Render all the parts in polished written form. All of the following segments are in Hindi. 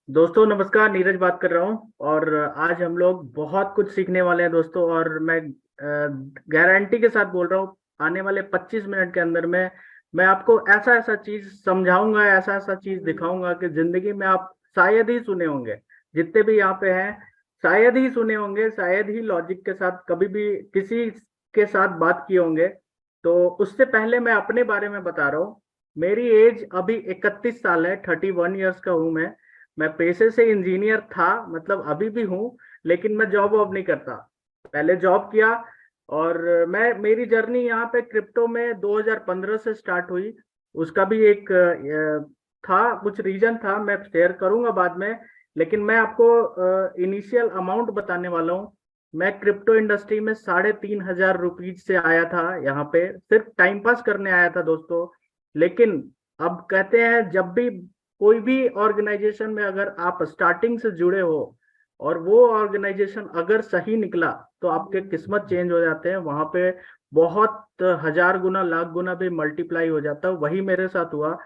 दोस्तों नमस्कार। नीरज बात कर रहा हूँ और आज हम लोग बहुत कुछ सीखने वाले हैं दोस्तों। और मैं गारंटी के साथ बोल रहा हूँ, आने वाले 25 मिनट के अंदर में मैं आपको ऐसा ऐसा चीज समझाऊंगा, ऐसा ऐसा चीज दिखाऊंगा कि जिंदगी में आप शायद ही सुने होंगे। जितने भी यहाँ पे हैं शायद ही सुने होंगे, शायद ही लॉजिक के साथ कभी भी किसी के साथ बात किए होंगे। तो उससे पहले मैं अपने बारे में बता रहा हूँ। मेरी एज अभी 31 साल है, 31 ईयर्स का हूँ मैं पेशे से इंजीनियर था, मतलब अभी भी हूँ। लेकिन मैं जॉब वॉब नहीं करता, पहले जॉब किया। और मैं मेरी जर्नी यहाँ पे क्रिप्टो में 2015 से स्टार्ट हुई। उसका भी एक था, कुछ रीजन था, मैं शेयर करूंगा बाद में। लेकिन मैं आपको इनिशियल अमाउंट बताने वाला हूँ। मैं क्रिप्टो इंडस्ट्री में 3,500 रुपीज से आया था, यहाँ पे सिर्फ टाइम पास करने आया था दोस्तों। लेकिन अब कहते हैं, जब भी कोई भी ऑर्गेनाइजेशन में अगर आप स्टार्टिंग से जुड़े हो और वो ऑर्गेनाइजेशन अगर सही निकला तो आपके किस्मत चेंज हो जाते हैं वहां पे। बहुत हजार गुना लाख गुना भी मल्टीप्लाई हो जाता है। वही मेरे साथ हुआ।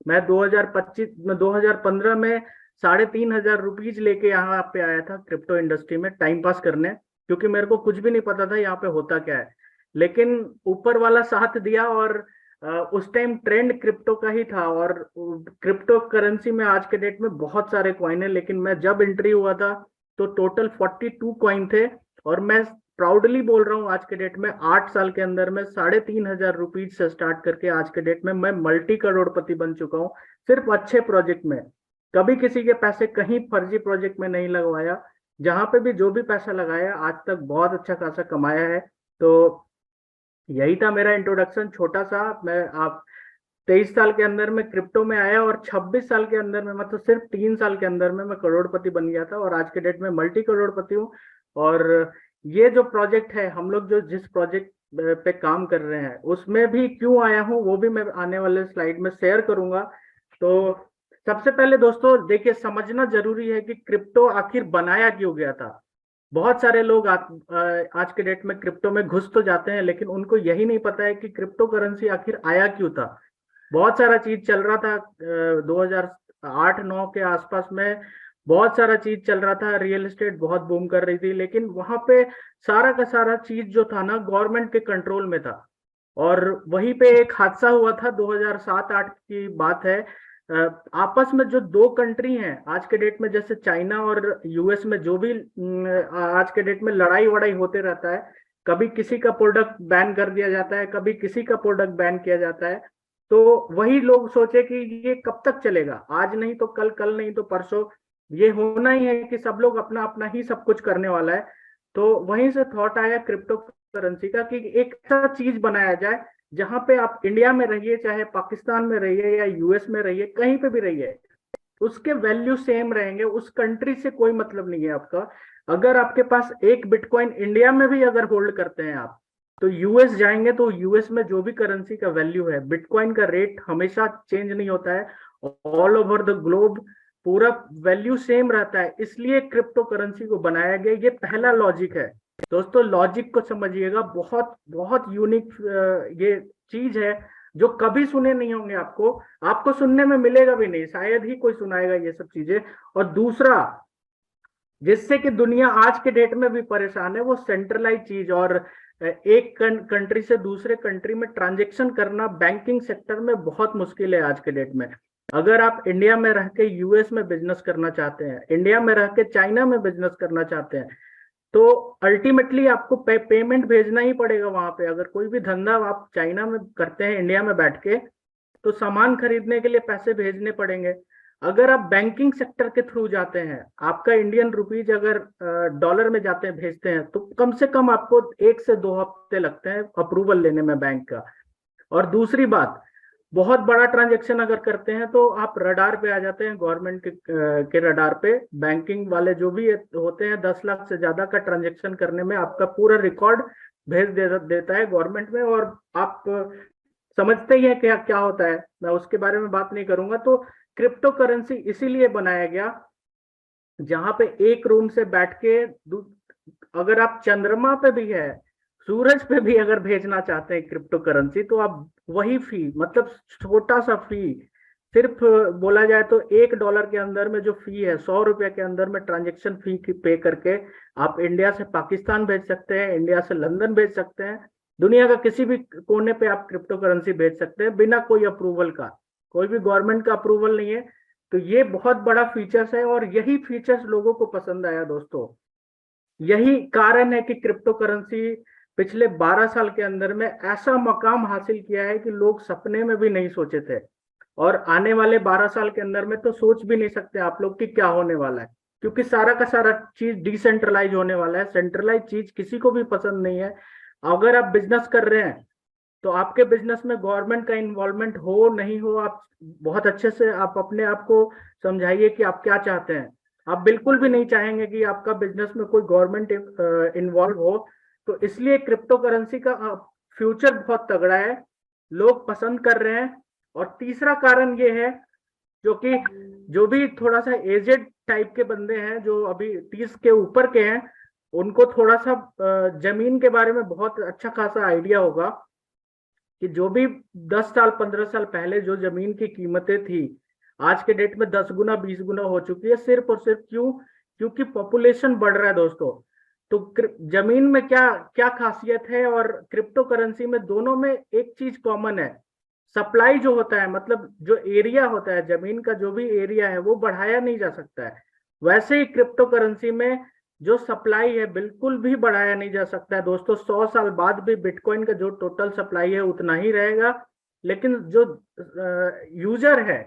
मैं 2025 में 2015 में 3,500 रुपीज लेके यहाँ पे आया था क्रिप्टो इंडस्ट्री में टाइम पास करने, क्योंकि मेरे को कुछ भी नहीं पता था यहाँ पे होता क्या है। लेकिन ऊपर वाला साथ दिया। और उस टाइम ट्रेंड क्रिप्टो का ही था। और क्रिप्टो करेंसी में आज के डेट में बहुत सारे कॉइन है, लेकिन मैं जब एंट्री हुआ था तो टोटल 42 कॉइन थे। और मैं प्राउडली बोल रहा हूँ, आज के डेट में 8 साल के अंदर में 3,500 रुपीज से स्टार्ट करके आज के डेट में मैं मल्टी करोड़पति बन चुका हूँ, सिर्फ अच्छे प्रोजेक्ट में। कभी किसी के पैसे कहीं फर्जी प्रोजेक्ट में नहीं लगवाया। जहां पे भी जो भी पैसा लगाया आज तक बहुत अच्छा खासा कमाया है। तो यही था मेरा इंट्रोडक्शन छोटा सा। मैं आप 23 साल के अंदर में क्रिप्टो में आया और 26 साल के अंदर में, मतलब सिर्फ 3 साल के अंदर में मैं करोड़पति बन गया था। और आज के डेट में मल्टी करोड़पति हूँ। और ये जो प्रोजेक्ट है, हम लोग जो जिस प्रोजेक्ट पे काम कर रहे हैं उसमें भी क्यों आया हूँ वो भी मैं आने वाले स्लाइड में शेयर करूंगा। तो सबसे पहले दोस्तों देखिए, समझना जरूरी है कि क्रिप्टो आखिर बनाया क्यों गया था। बहुत सारे लोग आज के डेट में क्रिप्टो में घुस तो जाते हैं, लेकिन उनको यही नहीं पता है कि क्रिप्टो करेंसी आखिर आया क्यों था। बहुत सारा चीज चल रहा था 2008-9 के आसपास में। बहुत सारा चीज चल रहा था, रियल एस्टेट बहुत बूम कर रही थी, लेकिन वहां पे सारा का सारा चीज जो था ना गवर्नमेंट के कंट्रोल में था। और वहीं पे एक हादसा हुआ था, 2007-8 की बात है। आपस में जो दो कंट्री हैं आज के डेट में, जैसे चाइना और यूएस में जो भी आज के डेट में लड़ाई वड़ाई होते रहता है। कभी किसी का प्रोडक्ट बैन कर दिया जाता है, कभी किसी का प्रोडक्ट बैन किया जाता है। तो वही लोग सोचे कि ये कब तक चलेगा, आज नहीं तो कल, कल नहीं तो परसों। ये होना ही है कि सब लोग अपना अपना ही सब कुछ करने वाला है। तो वहीं से थॉट आया क्रिप्टो करेंसी का कि एक ऐसा चीज बनाया जाए जहां पे आप इंडिया में रहिए, चाहे पाकिस्तान में रहिए या यूएस में रहिए, कहीं पे भी रहिए, उसके वैल्यू सेम रहेंगे। उस कंट्री से कोई मतलब नहीं है आपका। अगर आपके पास एक बिटकॉइन इंडिया में भी अगर होल्ड करते हैं आप, तो यूएस जाएंगे तो यूएस में जो भी करेंसी का वैल्यू है, बिटकॉइन का रेट हमेशा चेंज नहीं होता है। ऑल ओवर द ग्लोब पूरा वैल्यू सेम रहता है, इसलिए क्रिप्टो करेंसी को बनाया गया। ये पहला लॉजिक है दोस्तों, लॉजिक को समझिएगा। बहुत बहुत यूनिक ये चीज है जो कभी सुने नहीं होंगे आपको। आपको सुनने में मिलेगा भी नहीं, शायद ही कोई सुनाएगा ये सब चीजें। और दूसरा, जिससे कि दुनिया आज के डेट में भी परेशान है, वो सेंट्रलाइज चीज। और एक कंट्री से दूसरे कंट्री में ट्रांजेक्शन करना बैंकिंग सेक्टर में बहुत मुश्किल है आज के डेट में। अगर आप इंडिया में रह के यूएस में बिजनेस करना चाहते हैं, इंडिया में रह के चाइना में बिजनेस करना चाहते हैं, तो अल्टीमेटली आपको पेमेंट भेजना ही पड़ेगा वहां पे। अगर कोई भी धंधा आप चाइना में करते हैं इंडिया में बैठ के, तो सामान खरीदने के लिए पैसे भेजने पड़ेंगे। अगर आप बैंकिंग सेक्टर के थ्रू जाते हैं, आपका इंडियन रुपीज अगर डॉलर में जाते हैं भेजते हैं, तो कम से कम आपको 1 से 2 हफ्ते लगते हैं अप्रूवल लेने में बैंक का। और दूसरी बात, बहुत बड़ा ट्रांजेक्शन अगर करते हैं तो आप रडार पे आ जाते हैं, गवर्नमेंट के रडार पे। बैंकिंग वाले जो भी होते हैं, 10 लाख से ज्यादा का ट्रांजेक्शन करने में आपका पूरा रिकॉर्ड देता है गवर्नमेंट में। और आप समझते ही हैं क्या क्या होता है, मैं उसके बारे में बात नहीं करूंगा। तो क्रिप्टो करेंसी इसीलिए बनाया गया जहां पे एक रूम से बैठ के अगर आप चंद्रमा पे भी है, सूरज पे भी अगर भेजना चाहते हैं क्रिप्टो करेंसी, तो आप वही फी, मतलब छोटा सा फी, सिर्फ बोला जाए तो $1 के अंदर में जो फी है, ₹100 के अंदर में ट्रांजेक्शन फी की पे करके आप इंडिया से पाकिस्तान भेज सकते हैं, इंडिया से लंदन भेज सकते हैं, दुनिया का किसी भी कोने पे आप क्रिप्टो करेंसी भेज सकते हैं बिना कोई अप्रूवल का। कोई भी गवर्नमेंट का अप्रूवल नहीं है। तो ये बहुत बड़ा फीचर्स है और यही फीचर्स लोगों को पसंद आया दोस्तों। यही कारण है कि क्रिप्टो करेंसी पिछले 12 साल के अंदर में ऐसा मकाम हासिल किया है कि लोग सपने में भी नहीं सोचे थे। और आने वाले 12 साल के अंदर में तो सोच भी नहीं सकते आप लोग कि क्या होने वाला है, क्योंकि सारा का सारा चीज डिसेंट्रलाइज होने वाला है। सेंट्रलाइज चीज किसी को भी पसंद नहीं है। अगर आप बिजनेस कर रहे हैं तो आपके बिजनेस में गवर्नमेंट का इन्वॉल्वमेंट हो नहीं हो, आप बहुत अच्छे से आप अपने आप को समझाइए कि आप क्या चाहते हैं। आप बिल्कुल भी नहीं चाहेंगे कि आपका बिजनेस में कोई गवर्नमेंट इन्वॉल्व हो। तो इसलिए क्रिप्टो करेंसी का फ्यूचर बहुत तगड़ा है, लोग पसंद कर रहे हैं। और तीसरा कारण ये है, जो कि जो भी थोड़ा सा एजेड टाइप के बंदे हैं, जो अभी 30 के ऊपर के हैं, उनको थोड़ा सा जमीन के बारे में बहुत अच्छा खासा आइडिया होगा कि जो भी 10 साल 15 साल पहले जो जमीन की कीमतें थी, आज के डेट में 10 गुना 20 गुना हो चुकी है। सिर्फ और सिर्फ क्यों? क्योंकि पॉपुलेशन बढ़ रहा है दोस्तों। तो जमीन में क्या क्या खासियत है और क्रिप्टो करेंसी में, दोनों में एक चीज कॉमन है। सप्लाई जो होता है, मतलब जो एरिया होता है जमीन का, जो भी एरिया है वो बढ़ाया नहीं जा सकता है। वैसे ही क्रिप्टो करेंसी में जो सप्लाई है बिल्कुल भी बढ़ाया नहीं जा सकता है दोस्तों। 100 साल बाद भी बिटकॉइन का जो टोटल सप्लाई है उतना ही रहेगा, लेकिन जो यूजर है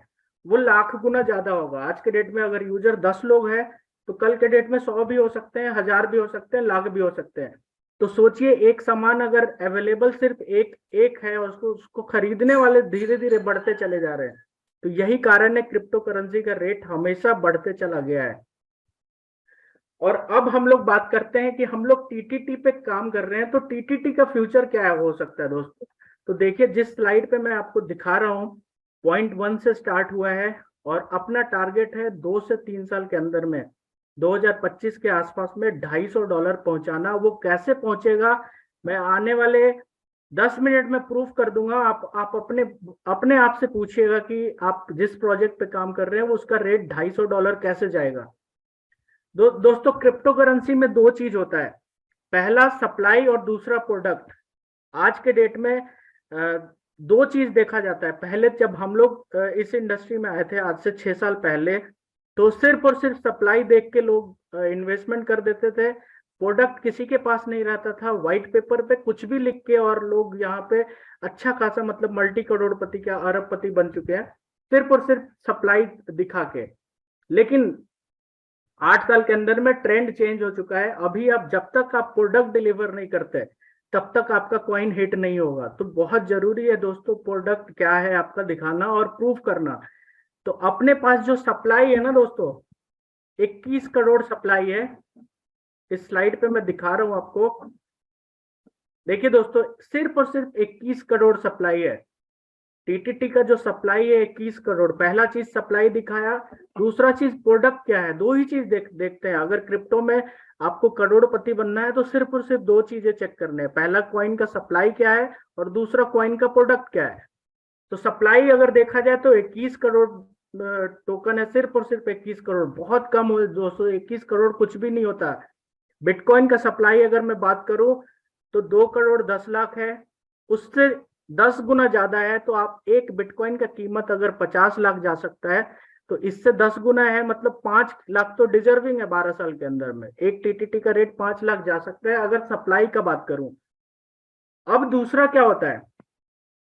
वो लाख गुना ज्यादा होगा। आज के डेट में अगर यूजर 10 लोग हैं तो कल के डेट में 100 भी हो सकते हैं, 1000 भी हो सकते हैं, लाख भी हो सकते हैं। तो सोचिए, एक सामान अगर अवेलेबल सिर्फ एक एक है और उसको उसको खरीदने वाले धीरे धीरे बढ़ते चले जा रहे हैं। तो यही कारण है क्रिप्टो करेंसी का रेट हमेशा बढ़ते चला गया है। और अब हम लोग बात करते हैं कि हम लोग टीटीटी पे काम कर रहे हैं, तो टीटीटी का फ्यूचर क्या हो सकता है दोस्तों। तो देखिए, जिस स्लाइड पे मैं आपको दिखा रहा हूँ, पॉइंट 1 से स्टार्ट हुआ है और अपना टारगेट है 2 से 3 साल के अंदर में 2025 के आसपास में $250 पहुंचाना। वो कैसे पहुंचेगा मैं आने वाले 10 मिनट में प्रूफ कर दूंगा। आप अपने अपने आप से पूछिएगा कि आप जिस प्रोजेक्ट पे काम कर रहे हैं वो उसका रेट $250 कैसे जाएगा। दोस्तों, क्रिप्टो करेंसी में दो चीज होता है, पहला सप्लाई और दूसरा प्रोडक्ट। आज के डेट में दो चीज देखा जाता है। पहले जब हम लोग इस इंडस्ट्री में आए थे आज से 6 साल पहले, तो सिर्फ और सिर्फ सप्लाई देख के लोग इन्वेस्टमेंट कर देते थे। प्रोडक्ट किसी के पास नहीं रहता था, व्हाइट पेपर पे कुछ भी लिख के, और लोग यहाँ पे अच्छा खासा मतलब मल्टी करोड़पति क्या अरबपति बन चुके हैं सिर्फ और सिर्फ सप्लाई दिखा के। लेकिन 8 साल के अंदर में ट्रेंड चेंज हो चुका है। अभी आप जब तक आप प्रोडक्ट डिलीवर नहीं करते तब तक आपका कॉइन हिट नहीं होगा। तो बहुत जरूरी है दोस्तों, प्रोडक्ट क्या है आपका दिखाना और प्रूफ करना। तो अपने पास जो सप्लाई है ना दोस्तों, 21 करोड़ सप्लाई है। इस स्लाइड पे मैं दिखा रहा हूं आपको, देखिए दोस्तों, सिर्फ और सिर्फ 21 करोड़ सप्लाई है। टीटीटी का जो सप्लाई है 21 करोड़। पहला चीज सप्लाई दिखाया, दूसरा चीज प्रोडक्ट क्या है। दो ही चीज देखते हैं। अगर क्रिप्टो में आपको करोड़पति बनना है तो सिर्फ और सिर्फ दो चीजें चेक करने हैं, पहला कॉइन का सप्लाई क्या है और दूसरा कॉइन का प्रोडक्ट क्या है। तो सप्लाई अगर देखा जाए तो 21 करोड़ टोकन है, सिर्फ और सिर्फ 21 करोड़। बहुत कम हो दोस्तों, 21 करोड़ कुछ भी नहीं होता। बिटकॉइन का सप्लाई अगर मैं बात करूं तो 2 करोड़ 10 लाख है, उससे 10 गुना ज्यादा है। तो आप एक बिटकॉइन का कीमत अगर 50 लाख जा सकता है तो इससे 10 गुना है, मतलब 5 लाख तो डिजर्विंग है 12 साल के अंदर में। एक टीटीटी का रेट 5 लाख जा सकता है अगर सप्लाई का बात करूं। अब दूसरा क्या होता है,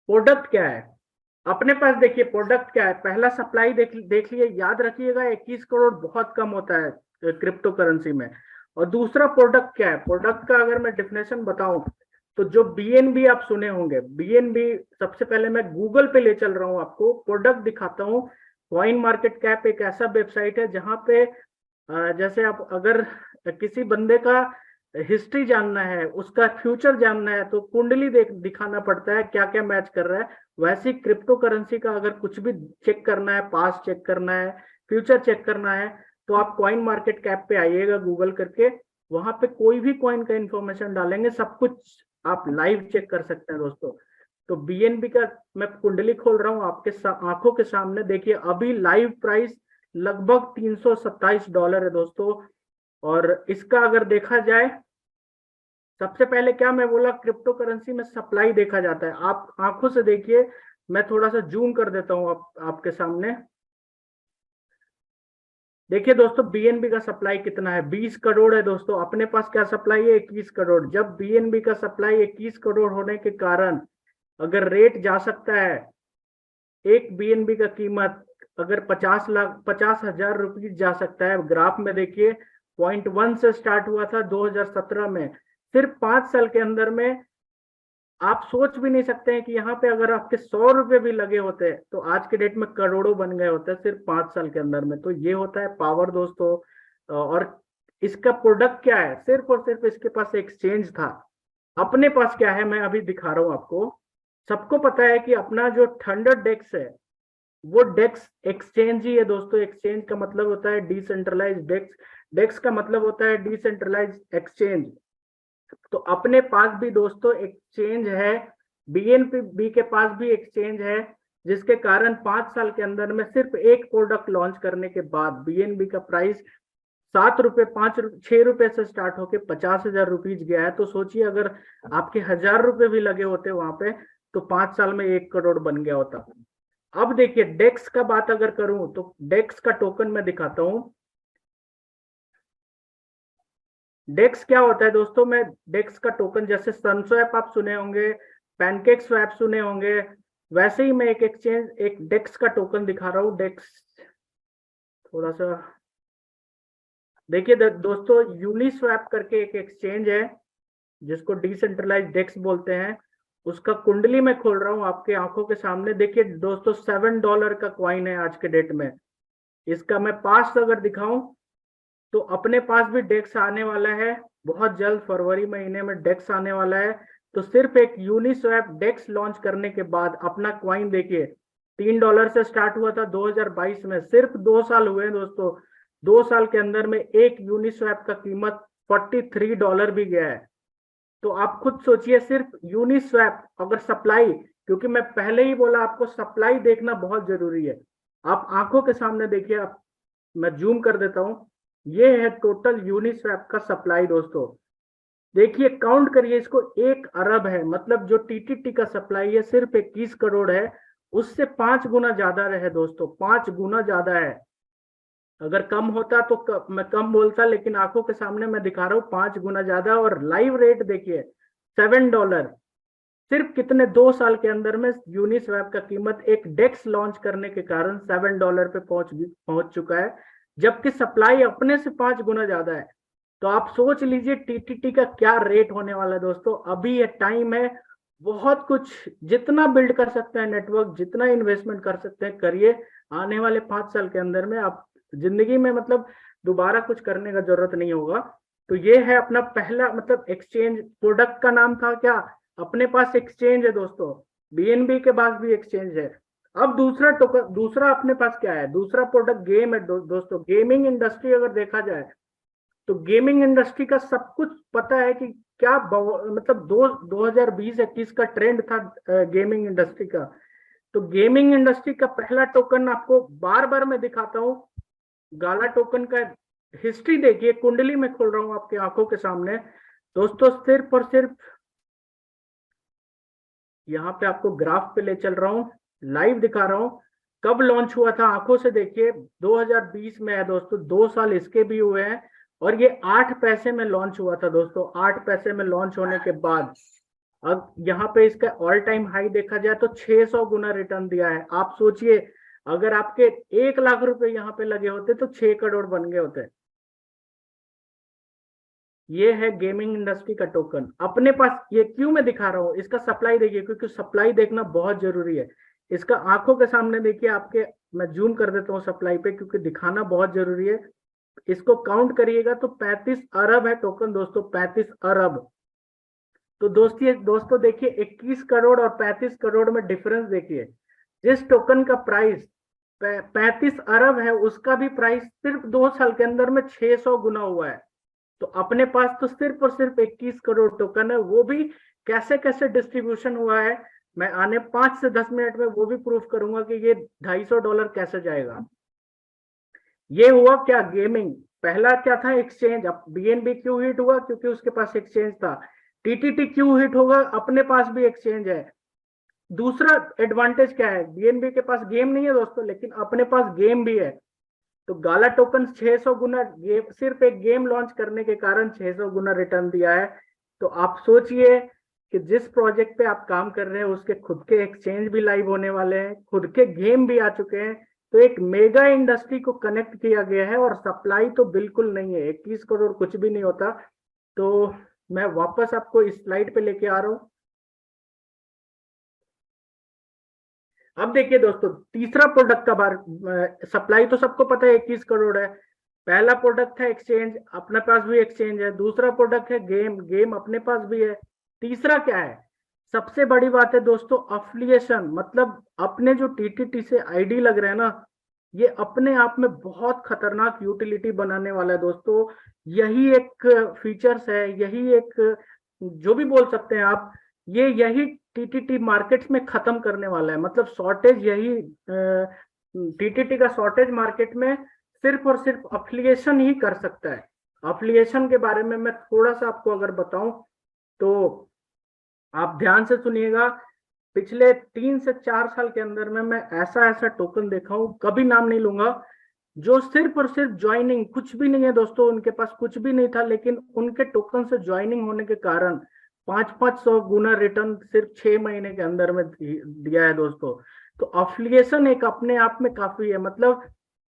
प्रोडक्ट क्या है। अपने पास देखिए प्रोडक्ट क्या है, पहला सप्लाई देख लिए, याद रखिएगा 21 करोड़ बहुत कम होता है क्रिप्टो करेंसी में। और दूसरा प्रोडक्ट क्या है, प्रोडक्ट का अगर मैं डिफिनेशन बताऊं तो जो बीएनबी आप सुने होंगे, बीएनबी, सबसे पहले मैं गूगल पे ले चल रहा हूं, आपको प्रोडक्ट दिखाता हूं। कॉइन मार्केट कैप एक ऐसा वेबसाइट है जहां पे जैसे आप अगर किसी बंदे का हिस्ट्री जानना है, उसका फ्यूचर जानना है, तो कुंडली दिखाना पड़ता है क्या क्या मैच कर रहा है। वैसे क्रिप्टो करेंसी का अगर कुछ भी चेक करना है, पास चेक करना है, फ्यूचर चेक करना है, तो आप कॉइन मार्केट कैप पे आइएगा गूगल करके। वहां पे कोई भी कॉइन का इंफॉर्मेशन डालेंगे, सब कुछ आप लाइव चेक कर सकते हैं दोस्तों। तो बीएनबी का मैं कुंडली खोल रहा हूं आपके आंखों के सामने। देखिए अभी लाइव प्राइस लगभग $327 है दोस्तों। और इसका अगर देखा जाए, सबसे पहले क्या मैं बोला, क्रिप्टो करेंसी में सप्लाई देखा जाता है। आप आंखों से देखिए, मैं थोड़ा सा जूम कर देता हूं आपके सामने। देखिए दोस्तों बीएनबी का सप्लाई कितना है, 20 करोड़ है दोस्तों। अपने पास क्या सप्लाई है, 21 करोड़। जब बीएनबी का सप्लाई 21 करोड़ होने के कारण अगर रेट जा सकता है, एक बीएनबी का कीमत अगर 50,50,000 रुपये जा सकता है। ग्राफ में देखिए 0.1 से स्टार्ट हुआ था 2017 में। सिर्फ 5 साल के अंदर में आप सोच भी नहीं सकते हैं कि यहाँ पे अगर आपके 100 रुपए भी लगे होते तो आज के डेट में करोड़ों बन गए होते, सिर्फ 5 साल के अंदर में। तो ये होता है पावर दोस्तों। और इसका प्रोडक्ट क्या है, सिर्फ और सिर्फ इसके पास एक्सचेंज था। अपने पास क्या है, मैं अभी दिखा रहा हूं आपको। सबको पता है कि अपना जो थंडर डेक्स है वो डेक्स एक्सचेंज ही है दोस्तों। एक्सचेंज का मतलब होता है डिसेंट्रलाइज डेक्स, डेक्स का मतलब होता है डिसेंट्रलाइज एक्सचेंज। तो अपने पास भी दोस्तों एक्सचेंज है, बीएनबी के पास भी एक्सचेंज है, जिसके कारण 5 साल के अंदर में सिर्फ एक प्रोडक्ट लॉन्च करने के बाद बीएनबी का प्राइस 7 रुपए, 6 रुपए से स्टार्ट होके 50,000 रुपीज गया है। तो सोचिए अगर आपके 1,000 रुपए भी लगे होते वहां पे तो 5 साल में 1 करोड़ बन गया होता। अब देखिए डेक्स का बात अगर करूं तो डेक्स का टोकन मैं दिखाता हूं। डेक्स क्या होता है दोस्तों, मैं डेक्स का टोकन, जैसे सनस्वैप आप सुने होंगे, पैनकेक स्वैप सुने होंगे, वैसे ही मैं एक एक्सचेंज, एक डेक्स का टोकन दिखा रहा हूं। डेक्स थोड़ा सा देखिए दोस्तों, यूनिस्वैप करके एक एक्सचेंज है जिसको डिसेंट्रलाइज डेक्स बोलते हैं। उसका कुंडली मैं खोल रहा हूं आपके आंखों के सामने। देखिए दोस्तों $7 का क्वाइन है आज के डेट में। इसका मैं पास्ट अगर दिखाऊं तो अपने पास भी डेक्स आने वाला है बहुत जल्द, फरवरी महीने में डेक्स आने वाला है। तो सिर्फ एक यूनिस्वैप डेक्स लॉन्च करने के बाद अपना क्वाइन देखिए $3 से स्टार्ट हुआ था 2022 में। सिर्फ 2 साल हुए हैं दोस्तों, 2 साल के अंदर में एक यूनिस्वैप का कीमत $43 भी गया है। तो आप खुद सोचिए, सिर्फ यूनिस्वैप अगर सप्लाई, क्योंकि मैं पहले ही बोला आपको सप्लाई देखना बहुत जरूरी है। आप आंखों के सामने देखिए, आप मैं जूम कर देता हूं, ये है टोटल यूनिस्वैप का सप्लाई दोस्तों। देखिए काउंट करिए इसको, 1 अरब है। मतलब जो टीटीटी का सप्लाई है सिर्फ 21 करोड़ है, उससे 5 गुना ज्यादा है दोस्तों, 5 गुना ज्यादा है। अगर कम होता तो मैं कम बोलता, लेकिन आंखों के सामने मैं दिखा रहा हूँ 5 गुना ज्यादा। और लाइव रेट देखिए $7। सिर्फ कितने 2 साल के अंदर में यूनिस्वैप का कीमत एक डेक्स लॉन्च करने के कारण $7 पे पहुंच चुका है, जबकि सप्लाई अपने से 5 गुना ज्यादा है। तो आप सोच लीजिए टीटीटी का क्या रेट होने वाला है दोस्तों। अभी ये टाइम है, बहुत कुछ जितना बिल्ड कर सकते हैं नेटवर्क, जितना इन्वेस्टमेंट कर सकते हैं करिए। आने वाले 5 साल के अंदर में आप जिंदगी में मतलब दोबारा कुछ करने का जरूरत नहीं होगा। तो ये है अपना पहला मतलब एक्सचेंज। प्रोडक्ट का नाम था क्या, अपने पास एक्सचेंज है दोस्तों, बीएनबी के पास भी एक्सचेंज है। अब दूसरा टोकन, दूसरा अपने पास क्या है, दूसरा प्रोडक्ट गेम है दोस्तों। गेमिंग इंडस्ट्री अगर देखा जाए तो गेमिंग इंडस्ट्री का सब कुछ पता है कि क्या मतलब 2020-21 का ट्रेंड था गेमिंग इंडस्ट्री का। तो गेमिंग इंडस्ट्री का पहला टोकन आपको बार बार मैं दिखाता हूँ, गाला टोकन का हिस्ट्री देखिए, कुंडली में खोल रहा हूं आपके आंखों के सामने दोस्तों। सिर्फ और सिर्फ यहाँ पे आपको ग्राफ पे ले चल रहा हूँ, लाइव दिखा रहा हूँ कब लॉन्च हुआ था। आंखों से देखिए 2020 में है दोस्तों, 2 साल इसके भी हुए हैं। और ये 8 पैसे में लॉन्च हुआ था दोस्तों। 8 पैसे में लॉन्च होने के बाद अब यहाँ पे इसका ऑल टाइम हाई देखा जाए तो 600 गुना रिटर्न दिया है। आप सोचिए अगर आपके 1 लाख रुपए यहाँ पे लगे होते तो 6 करोड़ बन गए होते। ये है गेमिंग इंडस्ट्री का टोकन अपने पास। ये क्यों मैं दिखा रहा हूँ, इसका सप्लाई देखिए, क्योंकि सप्लाई देखना बहुत जरूरी है। इसका आंखों के सामने देखिए आपके, मैं जूम कर देता हूँ सप्लाई पे क्योंकि दिखाना बहुत जरूरी है। इसको काउंट करिएगा तो 35 अरब है टोकन दोस्तों, 35 अरब। तो दोस्तों देखिए 21 करोड़ और 35 करोड़ में डिफरेंस देखिए। जिस टोकन का प्राइस 35 अरब है उसका भी प्राइस सिर्फ 2 साल के अंदर में 600 गुना हुआ है। तो अपने पास तो सिर्फ और सिर्फ 21 करोड़ टोकन है, वो भी कैसे कैसे डिस्ट्रीब्यूशन हुआ है मैं आने 5 से 10 मिनट में वो भी प्रूफ करूंगा कि ये $250 कैसे जाएगा। ये हुआ क्या, गेमिंग। पहला क्या था, एक्सचेंज। अब बीएनबी क्यों हिट हुआ, क्योंकि उसके पास एक्सचेंज था। टीटीटी क्यों हिट होगा, अपने पास भी एक्सचेंज है। दूसरा एडवांटेज क्या है, बीएनबी के पास गेम नहीं है दोस्तों, लेकिन अपने पास गेम भी है। तो गाला टोकन 600 गुना गेम, सिर्फ एक गेम लॉन्च करने के कारण 600 गुना रिटर्न दिया है। तो आप सोचिए कि जिस प्रोजेक्ट पे आप काम कर रहे हैं उसके खुद के एक्सचेंज भी लाइव होने वाले हैं, खुद के गेम भी आ चुके हैं। तो एक मेगा इंडस्ट्री को कनेक्ट किया गया है, और सप्लाई तो बिल्कुल नहीं है, 21 करोड़ कुछ भी नहीं होता। तो मैं वापस आपको इस स्लाइड पे लेके आ रहा हूँ। अब देखिए दोस्तों, तीसरा प्रोडक्ट का बार, सप्लाई तो सबको पता है 21 करोड़ है। पहला प्रोडक्ट है एक्सचेंज, अपने पास भी एक्सचेंज है। दूसरा प्रोडक्ट है गेम, गेम अपने पास भी है। तीसरा क्या है, सबसे बड़ी बात है दोस्तों, अफिलिएशन। मतलब अपने जो टीटीटी से आईडी लग रहे हैं ना, ये अपने आप में बहुत खतरनाक यूटिलिटी बनाने वाला है दोस्तों। यही एक फीचर्स है, यही एक, जो भी बोल सकते हैं आप, ये यही टीटीटी मार्केट्स में खत्म करने वाला है। मतलब शॉर्टेज यही, टीटीटी का शॉर्टेज मार्केट में सिर्फ और सिर्फ अफिलिएशन ही कर सकता है। अफिलिएशन के बारे में मैं थोड़ा सा आपको अगर बताऊं, तो आप ध्यान से सुनिएगा। पिछले 3 से 4 साल के अंदर में मैं ऐसा ऐसा टोकन देखा हूं, कभी नाम नहीं लूंगा, जो सिर्फ और सिर्फ ज्वाइनिंग, कुछ भी नहीं है दोस्तों, उनके पास कुछ भी नहीं था, लेकिन उनके टोकन से ज्वाइनिंग होने के कारण 500-500 गुना रिटर्न सिर्फ 6 महीने के अंदर में दिया है दोस्तों। तो अफिलिएशन एक अपने आप में काफी है। मतलब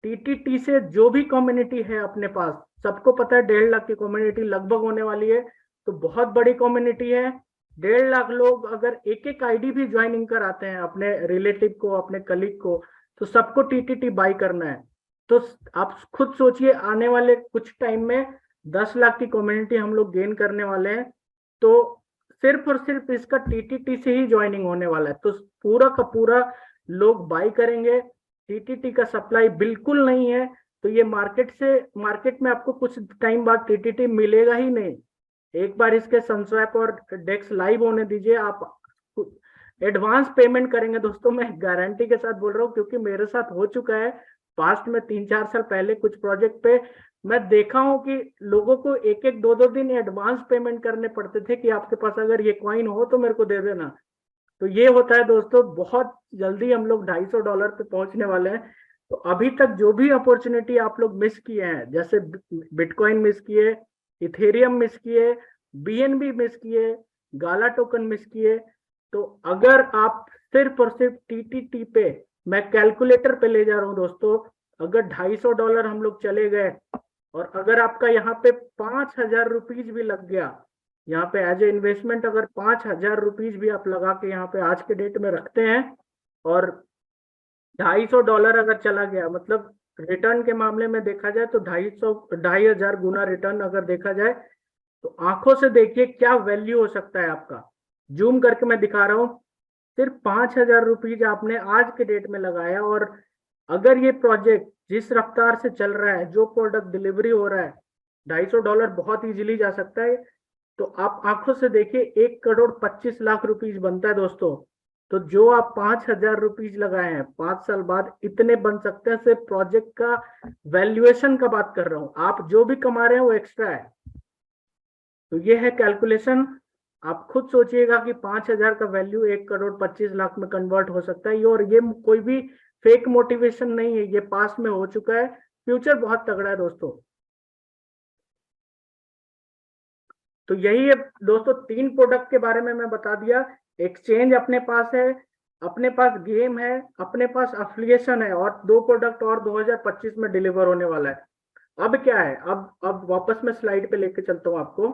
टीटीटी से जो भी कम्युनिटी है अपने पास, सबको पता है 1.5 लाख की कम्युनिटी लगभग होने वाली है। तो बहुत बड़ी कम्युनिटी है। 1.5 लाख लोग अगर एक एक आईडी भी ज्वाइनिंग कराते हैं अपने रिलेटिव को, अपने कलीग को, तो सबको टीटीटी बाई करना है। तो आप खुद सोचिए, आने वाले कुछ टाइम में 10 लाख की कम्युनिटी हम लोग गेन करने वाले हैं। तो सिर्फ और सिर्फ इसका टीटीटी से ही ज्वाइनिंग होने वाला है। तो पूरा का पूरा लोग बाई करेंगे। टीटीटी का सप्लाई बिल्कुल नहीं है, तो ये मार्केट में आपको कुछ टाइम बाद टीटीटी मिलेगा ही नहीं। एक बार इसके सनस्वैप और डेक्स लाइव होने दीजिए, आप एडवांस पेमेंट करेंगे दोस्तों। मैं गारंटी के साथ बोल रहा हूँ, क्योंकि मेरे साथ हो चुका है पास्ट में। 3-4 साल पहले कुछ प्रोजेक्ट पे मैं देखा हूं कि लोगों को एक एक 2-2 दिन एडवांस पेमेंट करने पड़ते थे कि आपके पास अगर ये कॉइन हो तो मेरे को दे देना। तो ये होता है दोस्तों, बहुत जल्दी हम लोग $250 पे पहुंचने वाले हैं। तो अभी तक जो भी अपॉर्चुनिटी आप लोग मिस किए हैं, जैसे बिटकॉइन मिस किए, इथेरियम मिस किए, बीएनबी मिस किए, गाला टोकन मिस किए, तो अगर आप सिर्फ और सिर्फ टीटीटी पे, मैं कैलकुलेटर पे ले जा रहा हूं दोस्तों, अगर $250 हम लोग चले गए, और अगर आपका यहाँ पे 5,000 रुपीज भी लग गया, यहाँ पे एज ए इन्वेस्टमेंट, अगर 5,000 रुपीज भी आप लगा के यहाँ पे आज के डेट में रखते हैं, और $250 अगर चला गया, मतलब रिटर्न के मामले में देखा जाए तो 2,500 गुना रिटर्न अगर देखा जाए, तो आंखों से देखिए क्या वैल्यू हो सकता है आपका। जूम करके मैं दिखा रहा हूँ, सिर्फ 5,000 रुपीज आपने आज के डेट में लगाया, और अगर ये प्रोजेक्ट जिस रफ्तार से चल रहा है, जो प्रोडक्ट डिलीवरी हो रहा है, $250 बहुत इजीली जा सकता है। तो आप आंखों से देखिए, 1,25,00,000 रुपीज बनता है दोस्तों। तो जो आप 5,000 रुपीज लगाए हैं, 5 साल बाद इतने बन सकते हैं। सिर्फ प्रोजेक्ट का वैल्यूएशन का बात कर रहा हूं, आप जो भी कमा रहे हैं वो एक्स्ट्रा है। तो ये है कैलकुलेशन। आप खुद सोचिएगा कि 5,000 का वैल्यू 1,25,00,000 में कन्वर्ट हो सकता है। और ये कोई भी फेक मोटिवेशन नहीं है, ये पास में हो चुका है। फ्यूचर बहुत तगड़ा है दोस्तों। तो यही है दोस्तों, 3 प्रोडक्ट के बारे में मैं बता दिया। एक्सचेंज अपने पास है, अपने पास गेम है, अपने पास एफिलिएशन है, और 2 प्रोडक्ट और 2025 में डिलीवर होने वाला है। अब क्या है, अब वापस मैं स्लाइड पे लेके चलता हूं आपको।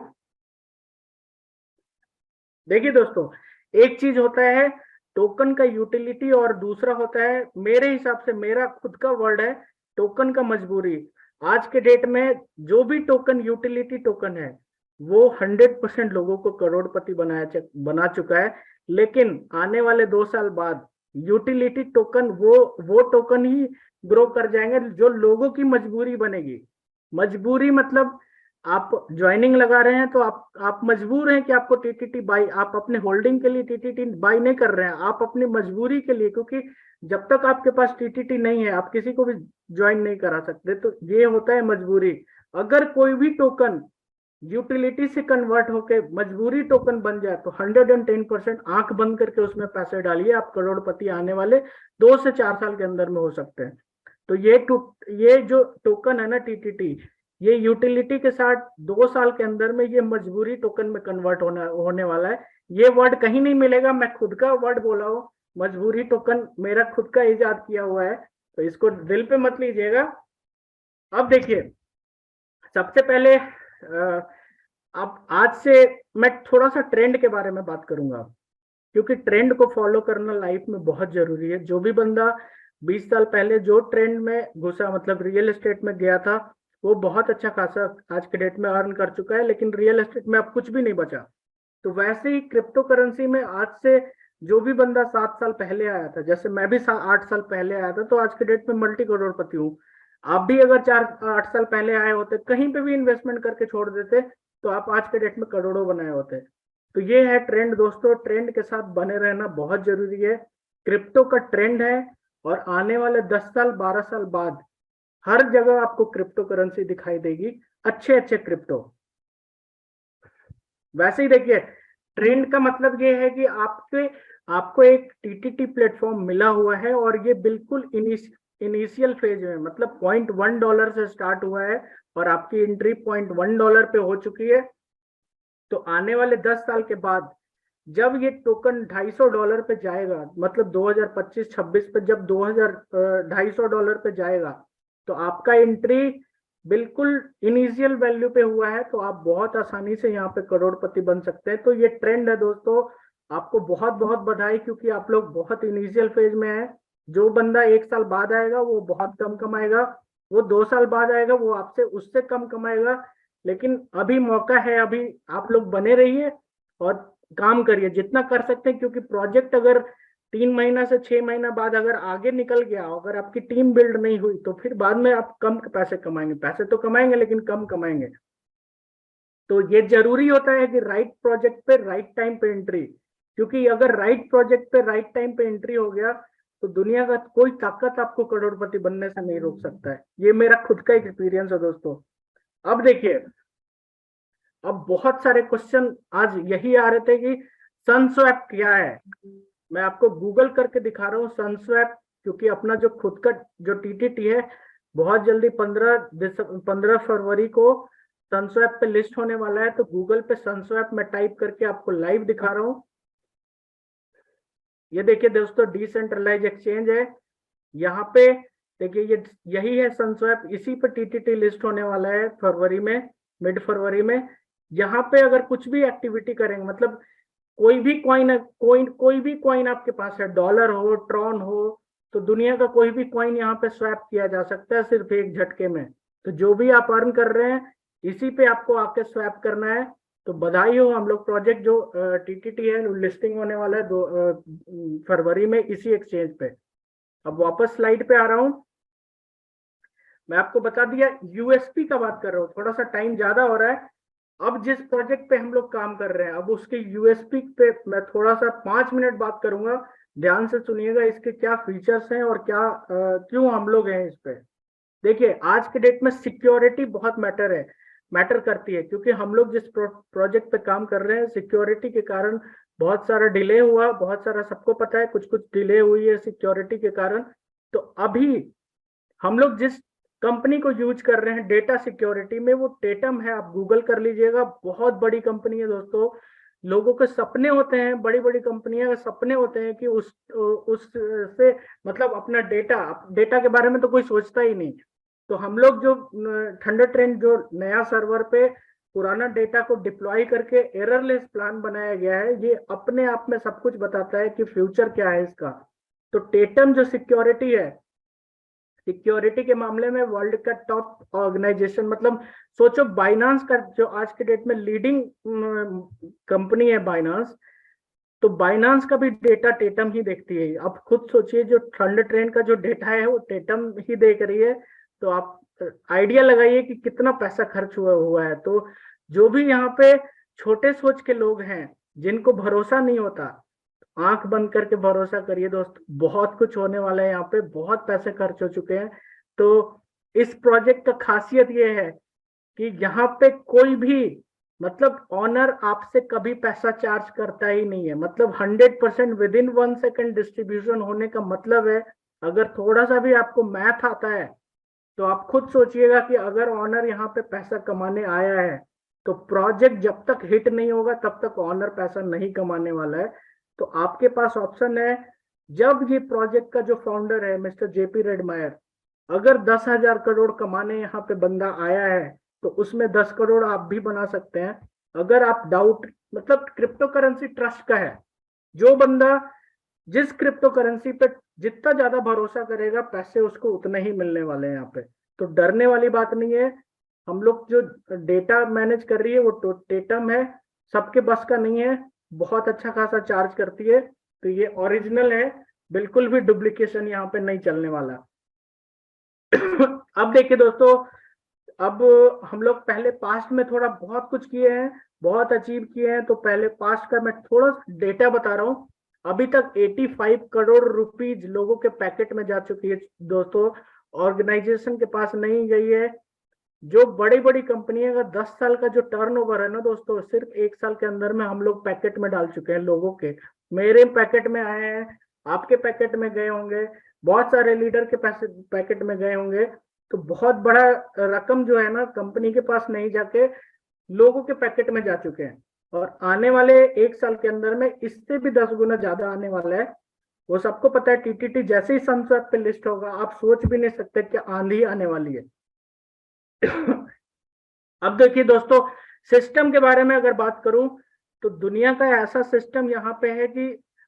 देखिए दोस्तों, एक चीज होता है टोकन का यूटिलिटी, और दूसरा होता है, मेरे हिसाब से, मेरा खुद का वर्ड है, टोकन का मजबूरी। आज के डेट में जो भी टोकन यूटिलिटी टोकन है, वो 100% लोगों को करोड़पति बना चुका है। लेकिन आने वाले 2 साल बाद यूटिलिटी टोकन, वो टोकन ही ग्रो कर जाएंगे जो लोगों की मजबूरी बनेगी। मजबूरी मतलब आप ज्वाइनिंग लगा रहे हैं तो आप मजबूर हैं कि आपको टीटीटी बाई, आप अपने होल्डिंग के लिए टीटीटी बाई नहीं कर रहे हैं, आप अपनी मजबूरी के लिए, क्योंकि जब तक आपके पास टीटीटी नहीं है आप किसी को भी ज्वाइन नहीं करा सकते। तो ये होता है मजबूरी। अगर कोई भी टोकन यूटिलिटी से कन्वर्ट होके मजबूरी टोकन बन जाए तो 110% आंख बंद करके उसमें पैसे डालिए, आप करोड़पति आने वाले 2 से 4 साल के अंदर में हो सकते हैं। तो ये जो टोकन है ना टीटीटी, ये यूटिलिटी के साथ 2 साल के अंदर में ये मजबूरी टोकन में कन्वर्ट होने वाला है। ये वर्ड कहीं नहीं मिलेगा, मैं खुद का वर्ड बोला हूँ, मजबूरी टोकन मेरा खुद का इजाद किया हुआ है, तो इसको दिल पे मत लीजिएगा। अब देखिए, सबसे पहले अब आज से मैं थोड़ा सा ट्रेंड के बारे में बात करूंगा, क्योंकि ट्रेंड को फॉलो करना लाइफ में बहुत जरूरी है। जो भी बंदा 20 साल पहले जो ट्रेंड में घुसा, मतलब रियल एस्टेट में गया था, वो बहुत अच्छा खासा आज के डेट में अर्न कर चुका है, लेकिन रियल एस्टेट में अब कुछ भी नहीं बचा। तो वैसे ही क्रिप्टो करेंसी में आज से जो भी बंदा 7 साल पहले आया था, जैसे मैं भी 8 साल पहले आया था, तो आज के डेट में मल्टी करोड़पति हूँ। आप भी अगर 4-8 साल पहले आए होते, कहीं पे भी इन्वेस्टमेंट करके छोड़ देते, तो आप आज के डेट में करोड़ों बनाए होते। तो ये है ट्रेंड दोस्तों, ट्रेंड के साथ बने रहना बहुत जरूरी है। क्रिप्टो का ट्रेंड है, और आने वाले 10 साल 12 साल बाद हर जगह आपको क्रिप्टो करेंसी दिखाई देगी, अच्छे अच्छे क्रिप्टो। वैसे ही देखिए, ट्रेंड का मतलब ये है कि आपको एक टीटीटी प्लेटफॉर्म मिला हुआ है, और ये बिल्कुल इनिशियल फेज में, मतलब $0.1 से स्टार्ट हुआ है, और आपकी एंट्री $0.1 पे हो चुकी है। तो आने वाले 10 साल के बाद जब ये टोकन $250 पे जाएगा, मतलब 2025-26 पे जब $250 पे जाएगा, तो आपका एंट्री बिल्कुल इनिशियल वैल्यू पे हुआ है, तो आप बहुत आसानी से यहाँ पे करोड़पति बन सकते हैं। तो ये ट्रेंड है दोस्तों, आपको बहुत बहुत बधाई, क्योंकि आप लोग बहुत इनिशियल फेज में है। जो बंदा 1 साल बाद आएगा वो बहुत कम कमाएगा, वो 2 साल बाद आएगा वो आपसे उससे कम कमाएगा। लेकिन अभी मौका है, अभी आप लोग बने रहिए और काम करिए जितना कर सकते हैं, क्योंकि प्रोजेक्ट अगर 3 महीना से 6 महीना बाद अगर आगे निकल गया, अगर आपकी टीम बिल्ड नहीं हुई, तो फिर बाद में आप कम पैसे कमाएंगे, पैसे तो कमाएंगे लेकिन कम कमाएंगे। तो ये जरूरी होता है कि राइट प्रोजेक्ट पे राइट टाइम पे एंट्री, क्योंकि अगर राइट प्रोजेक्ट पे राइट टाइम पे एंट्री हो गया तो दुनिया का कोई ताकत आपको करोड़पति बनने से नहीं रोक सकता है। ये मेरा खुद का एक्सपीरियंस है दोस्तों। अब देखिए, अब बहुत सारे क्वेश्चन आज यही आ रहे थे कि सनस्वैप क्या है। मैं आपको गूगल करके दिखा रहा हूँ सनस्वैप, क्योंकि अपना जो खुद का जो टीटीटी है, बहुत जल्दी 15 फरवरी को सनस्वैप पे लिस्ट होने वाला है। तो गूगल पे सनस्वैप में टाइप करके आपको लाइव दिखा रहा हूँ। ये देखिए दोस्तों, डिसेंट्रलाइज एक्सचेंज है। यहाँ पे देखिए, ये यही है सनस्वैप, इसी पे टीटीटी लिस्ट होने वाला है फरवरी में, मिड फरवरी में। यहाँ पे अगर कुछ भी एक्टिविटी करेंगे, मतलब कोई भी कॉइन, कोई भी कॉइन आपके पास है, डॉलर हो, ट्रॉन हो, तो दुनिया का कोई भी कॉइन यहाँ पे स्वैप किया जा सकता है सिर्फ एक झटके में। तो जो भी आप अर्न कर रहे हैं इसी पे आपको आके स्वैप करना है। तो बधाई हो, हम लोग प्रोजेक्ट जो टीटीटी है लिस्टिंग होने वाला है 2 फरवरी में इसी एक्सचेंज पे। अब वापस स्लाइड पे आ रहा हूँ। मैं आपको बता दिया, यूएसपी का बात कर रहा हूँ, थोड़ा सा टाइम ज्यादा हो रहा है। अब जिस प्रोजेक्ट पे हम लोग काम कर रहे हैं, अब उसके यूएसपी पे मैं थोड़ा सा 5 मिनट बात करूंगा। ध्यान से सुनिएगा, इसके क्या फीचर्स हैं और क्या क्यों हम लोग हैं इस पे। देखिए, आज के डेट में सिक्योरिटी बहुत मैटर करती है, क्योंकि हम लोग जिस प्रोजेक्ट पे काम कर रहे हैं, सिक्योरिटी के कारण बहुत सारा डिले हुआ, बहुत सारा सबको पता है, कुछ कुछ डिले हुई है सिक्योरिटी के कारण। तो अभी हम लोग जिस कंपनी को यूज कर रहे हैं डेटा सिक्योरिटी में, वो टेटम है। आप गूगल कर लीजिएगा, बहुत बड़ी कंपनी है दोस्तों। लोगों के सपने होते हैं, बड़ी बड़ी कंपनियां के सपने होते हैं कि उससे मतलब अपना डेटा के बारे में तो कोई सोचता ही नहीं। तो हम लोग जो थंडर ट्रेंड जो नया सर्वर पे पुराना डेटा को डिप्लॉय करके एररलेस प्लान बनाया गया है, ये अपने आप में सब कुछ बताता है कि फ्यूचर क्या है इसका। तो टेटम जो सिक्योरिटी है, सिक्योरिटी के मामले में वर्ल्ड का टॉप ऑर्गेनाइजेशन, मतलब सोचो बाइनांस का जो आज के डेट में लीडिंग कंपनी है बाइनांस, तो बाइनांस का भी डेटा टेटम ही देखती है। अब खुद सोचिए, जो थंडर ट्रेंड का जो डेटा है वो टेटम ही देख रही है। तो आप आइडिया लगाइए कि कितना पैसा खर्च हुआ हुआ है। तो जो भी यहाँ पे छोटे सोच के लोग हैं, जिनको भरोसा नहीं होता, आंख बंद करके भरोसा करिए दोस्त, बहुत कुछ होने वाला है। यहाँ पे बहुत पैसे खर्च हो चुके हैं। तो इस प्रोजेक्ट का खासियत ये है कि यहाँ पे कोई भी, मतलब ऑनर आपसे कभी पैसा चार्ज करता ही नहीं है। मतलब 100% विद इन 1 सेकेंड डिस्ट्रीब्यूशन होने का मतलब है, अगर थोड़ा सा भी आपको मैथ आता है तो आप खुद सोचिएगा कि अगर ऑनर यहाँ पे पैसा कमाने आया है तो प्रोजेक्ट जब तक हिट नहीं होगा तब तक ऑनर पैसा नहीं कमाने वाला है। तो आपके पास ऑप्शन है, जब ये प्रोजेक्ट का जो फाउंडर है मिस्टर जेपी रेडमायर, अगर 10,000 करोड़ कमाने यहाँ पे बंदा आया है तो उसमें 10 करोड़ आप भी बना सकते हैं। अगर आप डाउट, मतलब क्रिप्टो करेंसी ट्रस्ट का है, जो बंदा जिस क्रिप्टो करेंसी पे जितना ज्यादा भरोसा करेगा पैसे उसको उतने ही मिलने वाले हैं यहाँ पे। तो डरने वाली बात नहीं है। हम लोग जो डेटा मैनेज कर रही है वो टोटेटम है, सबके बस का नहीं है, बहुत अच्छा खासा चार्ज करती है। तो ये ओरिजिनल है, बिल्कुल भी डुप्लीकेशन यहाँ पे नहीं चलने वाला। अब देखिए दोस्तों, अब हम लोग पहले पास्ट में थोड़ा बहुत कुछ किए हैं, बहुत अचीव किए हैं। तो पहले पास्ट का मैं थोड़ा डेटा बता रहा हूँ। अभी तक 85 करोड़ रुपीज लोगों के पैकेट में जा चुकी है दोस्तों, ऑर्गेनाइजेशन के पास नहीं गई है। जो बड़ी बड़ी कंपनियों का 10 साल का जो टर्नओवर है ना दोस्तों, सिर्फ 1 साल के अंदर में हम लोग पैकेट में डाल चुके हैं लोगों के। मेरे पैकेट में आए हैं, आपके पैकेट में गए होंगे, बहुत सारे लीडर के पैसे पैकेट में गए होंगे। तो बहुत बड़ा रकम जो है ना कंपनी के पास नहीं जाके लोगों के पैकेट में जा चुके हैं। और आने वाले 1 साल के अंदर में इससे भी 10 गुना ज्यादा आने वाला है। वो सबको पता है, टीटीटी जैसे ही सनसेट पे लिस्ट होगा आप सोच भी नहीं सकते कि आंधी आने वाली है। अब देखिए दोस्तों, सिस्टम के बारे में अगर बात करूं तो दुनिया का ऐसा सिस्टम यहाँ पे है कि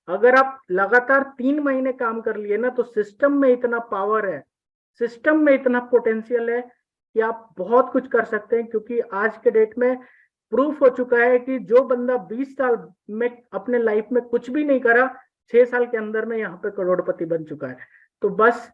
अगर आप लगातार 3 महीने काम कर लिए ना तो सिस्टम में इतना पावर है, सिस्टम में इतना पोटेंशियल है कि आप बहुत कुछ कर सकते हैं। क्योंकि आज के डेट में प्रूफ हो चुका है कि जो बंदा 20 साल में अपने लाइफ में कुछ भी नहीं करा, 6 साल के अंदर में यहाँ पे करोड़पति बन चुका है। तो बस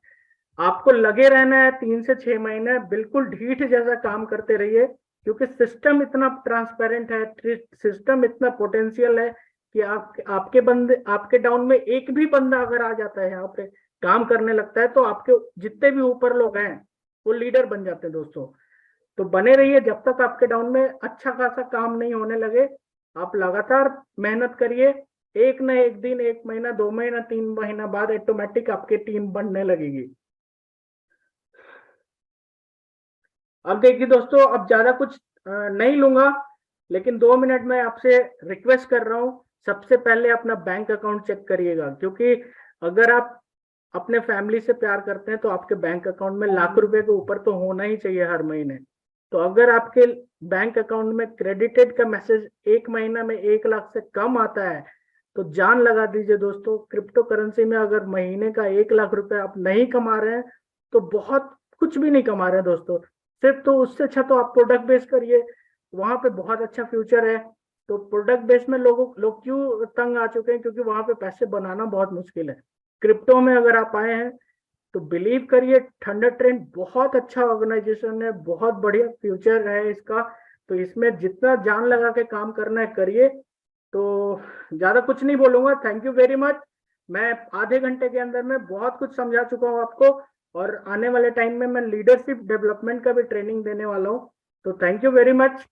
आपको लगे रहना है, 3 से 6 महीने बिल्कुल ढीठ जैसा काम करते रहिए, क्योंकि सिस्टम इतना ट्रांसपेरेंट है, सिस्टम इतना पोटेंशियल है कि आपके बंदे, आपके डाउन में एक भी बंदा अगर आ जाता है यहाँ पे काम करने लगता है तो आपके जितने भी ऊपर लोग हैं वो लीडर बन जाते हैं दोस्तों। तो बने रहिए, जब तक आपके डाउन में अच्छा खासा काम नहीं होने लगे आप लगातार मेहनत करिए। एक न एक दिन, 1 महीना, 2 महीना, 3 महीना बाद ऑटोमेटिक आपकी टीम बनने लगेगी। अब देखिए दोस्तों, अब ज्यादा कुछ नहीं लूंगा, लेकिन 2 मिनट में आपसे रिक्वेस्ट कर रहा हूँ, सबसे पहले अपना बैंक अकाउंट चेक करिएगा। क्योंकि अगर आप अपने फैमिली से प्यार करते हैं तो आपके बैंक अकाउंट में लाख रुपए के ऊपर तो होना ही चाहिए हर महीने। तो अगर आपके बैंक अकाउंट में क्रेडिटेड का मैसेज 1 महीना में 1 लाख से कम आता है तो जान लगा दीजिए दोस्तों, क्रिप्टो करेंसी में अगर महीने का 1 लाख रुपए आप नहीं कमा रहे हैं तो बहुत कुछ भी नहीं कमा रहे हैं दोस्तों। सिर्फ तो उससे अच्छा तो आप प्रोडक्ट बेस करिए, वहां पे बहुत अच्छा फ्यूचर है। तो प्रोडक्ट बेस में लोग क्यों तंग आ चुके हैं, क्योंकि वहां पे पैसे बनाना बहुत मुश्किल है। क्रिप्टो में अगर आप आए हैं तो बिलीव करिए, थंडर ट्रेंड बहुत अच्छा ऑर्गेनाइजेशन है, बहुत बढ़िया फ्यूचर है इसका। तो इसमें जितना जान लगा के काम करना है करिए। तो ज्यादा कुछ नहीं बोलूंगा, थैंक यू वेरी मच। मैं आधे घंटे के अंदर में बहुत कुछ समझा चुका हूँ आपको, और आने वाले टाइम में मैं लीडरशिप डेवलपमेंट का भी ट्रेनिंग देने वाला हूँ। तो थैंक यू वेरी मच।